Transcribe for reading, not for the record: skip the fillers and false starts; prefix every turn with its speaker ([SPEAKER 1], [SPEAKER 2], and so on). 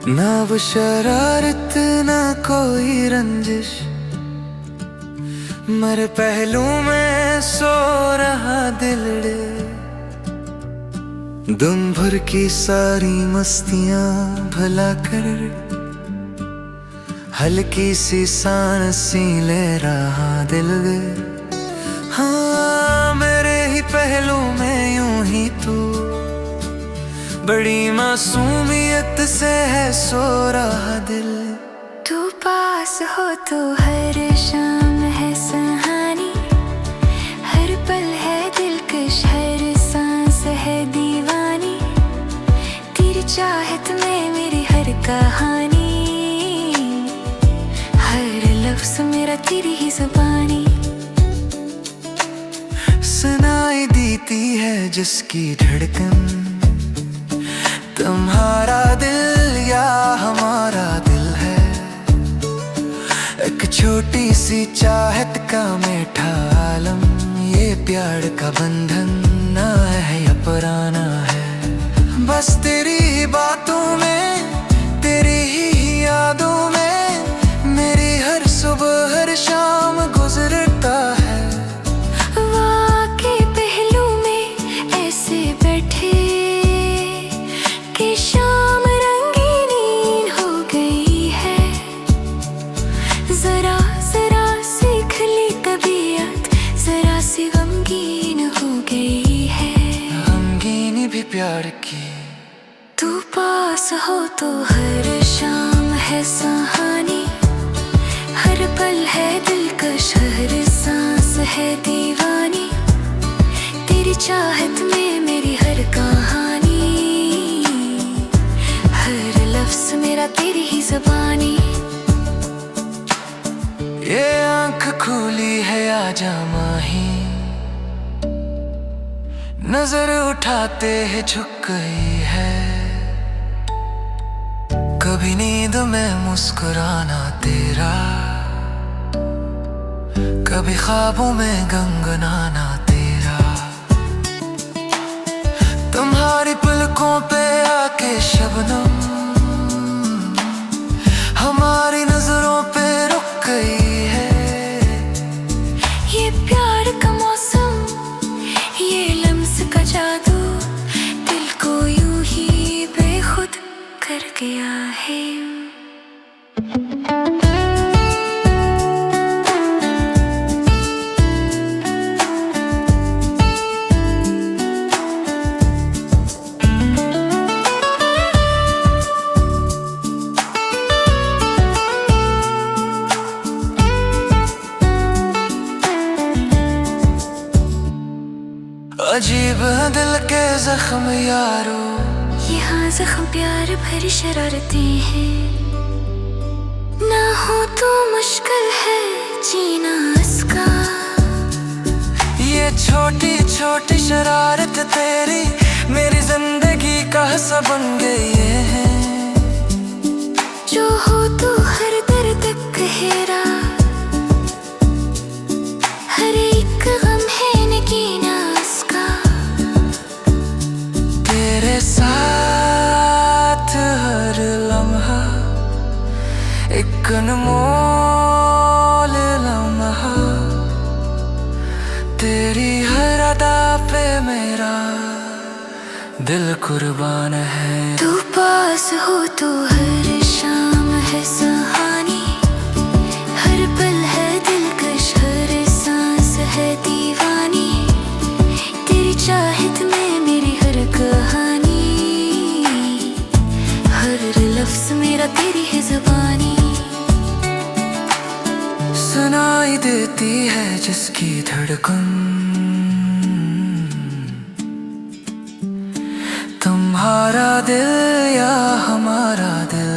[SPEAKER 1] ना वो शरारत ना कोई रंजिश, मेरे पहलू में सो रहा दिल रे। दिन भर की सारी मस्तियां भला कर, हल्की सी सांसी ले रहा दिल रे। हाँ मेरे ही पहलू में यूं ही तू बड़ी मासूमियत से है सो रहा दिल।
[SPEAKER 2] तू पास हो तो हर शाम है सुहानी, हर पल है दिलकश, हर सांस है दीवानी। तेरी चाहत में मेरी हर कहानी, हर लफ्ज़ मेरा तेरी ही ज़ुबानी।
[SPEAKER 1] सुनाई देती है जिसकी धड़कन, तुम्हारा दिल या हमारा दिल है। एक छोटी सी चाहत का मीठा आलम, ये प्यार का बंधन ना है या पुराना है। बस तेरी ही बातों में, तेरी ही यादों में मेरी हर सुबह हर शाम गुजरता है।
[SPEAKER 2] वाक़ई पहलू में ऐसे बैठे कि शाम रंगीन हो गई है। जरा जरा सी खिली तबीयत, जरा सी गमगीन हो गई है।
[SPEAKER 1] गमगीनी भी प्यार की।
[SPEAKER 2] तू पास हो तो हर शाम है सुहानी, हर पल है दिलकश, हर सांस है दीवानी। तेरी चाहत में मेरी हर कहानी, हर लफ्ज़ मेरा तेरी ही ज़ुबानी।
[SPEAKER 1] ये आँख खुली है आजा माही, नजर उठाते है झुक गई है। कभी नींद में मुस्कुराना तेरा, कभी ख्वाबों में गनगनाना तेरा। तुम्हारी पलकों पे आके शबनम हमारी नजरों पे रुक गई है।
[SPEAKER 2] ये प्यार का मौसम, ये लम्स का जादू, दिल को यूं ही बेखुद कर गया है।
[SPEAKER 1] अजीब दिल के जख्म यारो,
[SPEAKER 2] यहाँ जख्म प्यार भरी शरारतें हैं। ना हो तो मुश्किल है जीना इसका।
[SPEAKER 1] ये छोटी छोटी शरारत तेरी मेरी जिंदगी का हिस्सा बन गई है।
[SPEAKER 2] जो हो तो हर दर्द गहरा, हर एक गम है नगीना इसका।
[SPEAKER 1] तेरे साथ हर लम्हा एक अनमोल लम्हा, तेरी हर अदा पे मेरा दिल कुर्बान है।
[SPEAKER 2] तू पास हो तो हर शाम है सुहानी, हर पल है दिलकश, हर सांस है दीवानी। तेरी चाहत में मेरी हर कहानी, हर लफ्ज़ मेरा तेरी है ज़ुबानी।
[SPEAKER 1] सुनाई देती है जिसकी धड़कन, तुम्हारा दिल या हमारा दिल